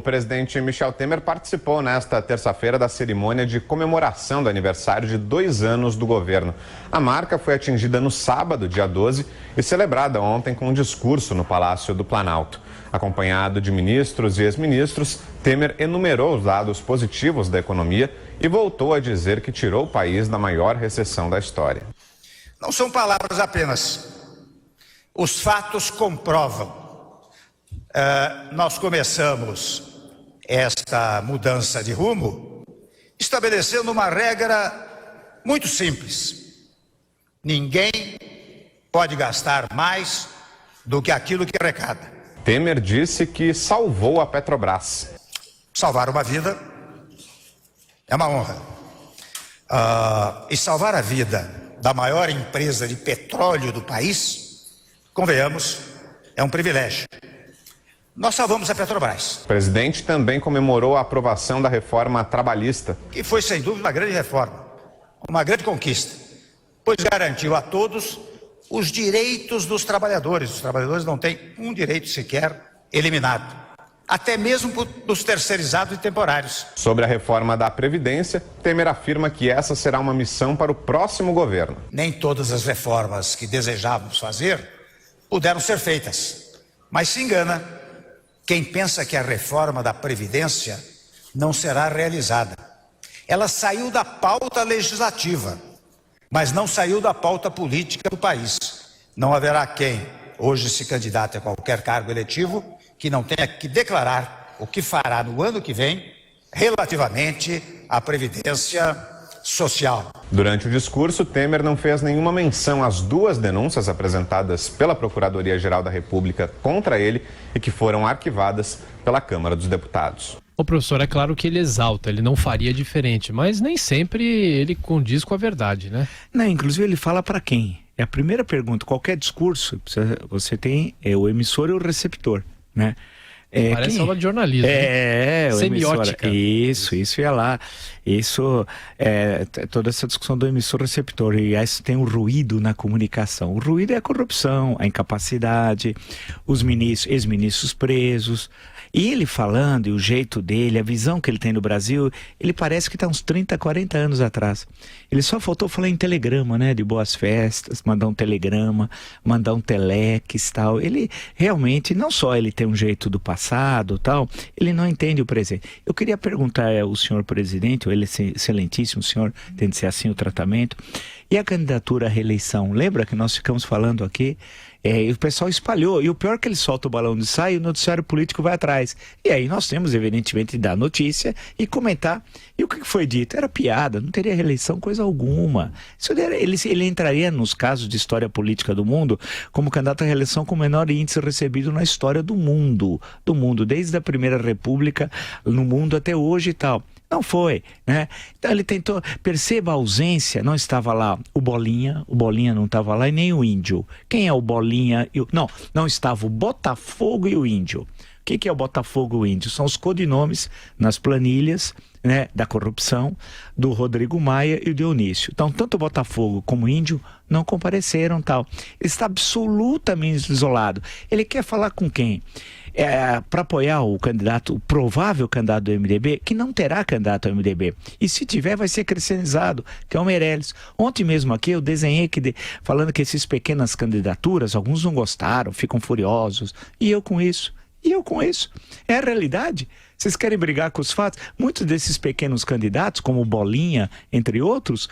presidente Michel Temer participou nesta terça-feira da cerimônia de comemoração do aniversário de 2 anos do governo. A marca foi atingida no sábado, dia 12, e celebrada ontem com um discurso no Palácio do Planalto. Acompanhado de ministros e ex-ministros, Temer enumerou os dados positivos da economia e voltou a dizer que tirou o país da maior recessão da história. Não são palavras apenas. Os fatos comprovam. Nós começamos esta mudança de rumo estabelecendo uma regra muito simples. Ninguém pode gastar mais do que aquilo que arrecada. Temer disse que salvou a Petrobras. Salvar uma vida é uma honra. E salvar a vida da maior empresa de petróleo do país, convenhamos, é um privilégio. Nós salvamos a Petrobras. O presidente também comemorou a aprovação da reforma trabalhista. Que foi, sem dúvida, uma grande reforma, uma grande conquista, pois garantiu a todos os direitos dos trabalhadores. Os trabalhadores não têm um direito sequer eliminado, até mesmo dos terceirizados e temporários. Sobre a reforma da Previdência, Temer afirma que essa será uma missão para o próximo governo. Nem todas as reformas que desejávamos fazer puderam ser feitas, mas se engana quem pensa que a reforma da Previdência não será realizada. Ela saiu da pauta legislativa, mas não saiu da pauta política do país. Não haverá quem hoje se candidate a qualquer cargo eletivo que não tenha que declarar o que fará no ano que vem relativamente à Previdência Social. Durante o discurso, Temer não fez nenhuma menção às 2 denúncias apresentadas pela Procuradoria-Geral da República contra ele e que foram arquivadas pela Câmara dos Deputados. O professor, é claro que ele exalta, ele não faria diferente, mas nem sempre ele condiz com a verdade, né? Não, inclusive ele fala para quem? É a primeira pergunta. Qualquer discurso, você tem o emissor e o receptor, né? Parece aula de jornalismo. Semiótica. Isso ia lá. Isso toda essa discussão do emissor-receptor. E aí tem o ruído na comunicação. O ruído é a corrupção, a incapacidade, os ex-ministros presos. E ele falando, e o jeito dele, a visão que ele tem no Brasil, ele parece que está uns 30, 40 anos atrás. Ele só faltou falar em telegrama, né? De boas festas, mandar um telegrama, mandar um telex e tal. Ele realmente, não só ele tem um jeito do passado tal, ele não entende o presente. Eu queria perguntar ao senhor presidente, ele é excelentíssimo senhor, tem de ser assim o tratamento, e a candidatura à reeleição? Lembra que nós ficamos falando aqui? E o pessoal espalhou, e o pior é que ele solta o balão de ensaio e o noticiário político vai atrás. E aí nós temos, evidentemente, de dar notícia e comentar. E o que foi dito? Era piada, não teria reeleição coisa alguma. Ele entraria nos casos de história política do mundo como candidato à reeleição com o menor índice recebido na história do mundo, desde a Primeira República, no mundo até hoje e tal. Não foi, né? Então ele tentou, perceba a ausência, não estava lá o Bolinha não estava lá e nem o Índio. Quem é o Bolinha? Não estava o Botafogo e o Índio. O que é o Botafogo e o Índio? São os codinomes nas planilhas, né, da corrupção do Rodrigo Maia e o Dionísio. Então, tanto o Botafogo como o Índio não compareceram, tal. Ele está absolutamente isolado. Ele quer falar com quem? Para apoiar o provável candidato do MDB, que não terá candidato ao MDB. E se tiver, vai ser cristianizado, que é o Meirelles. Ontem mesmo aqui eu desenhei falando que essas pequenas candidaturas, alguns não gostaram, ficam furiosos. E eu com isso. É a realidade. Vocês querem brigar com os fatos? Muitos desses pequenos candidatos, como o Bolinha, entre outros,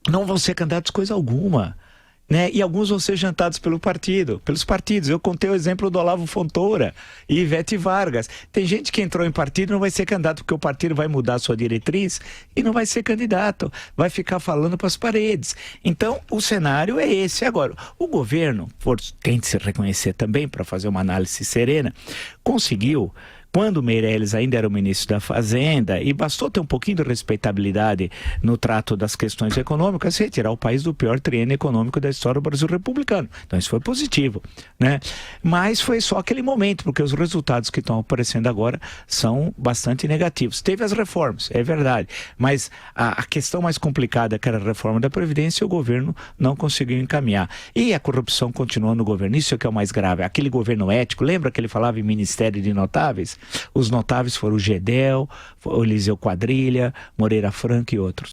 não vão ser candidatos coisa alguma. Né? E alguns vão ser jantados pelos partidos. Eu contei o exemplo do Olavo Fontoura e Ivete Vargas. Tem gente que entrou em partido e não vai ser candidato porque o partido vai mudar a sua diretriz e não vai ser candidato, vai ficar falando para as paredes. Então, o cenário é esse. Agora, o governo, tem de se reconhecer também, para fazer uma análise serena, conseguiu, quando o Meirelles ainda era o ministro da Fazenda, e bastou ter um pouquinho de respeitabilidade no trato das questões econômicas, retirar o país do pior triênio econômico da história do Brasil republicano. Então isso foi positivo, né? Mas foi só aquele momento, porque os resultados que estão aparecendo agora são bastante negativos. Teve as reformas, é verdade, mas a questão mais complicada, que era a reforma da Previdência, o governo não conseguiu encaminhar. E a corrupção continua no governo, isso é que é o mais grave. Aquele governo ético, lembra que ele falava em Ministério de Notáveis? Os notáveis foram o Gedel, o Eliseu Quadrilha, Moreira Franco e outros.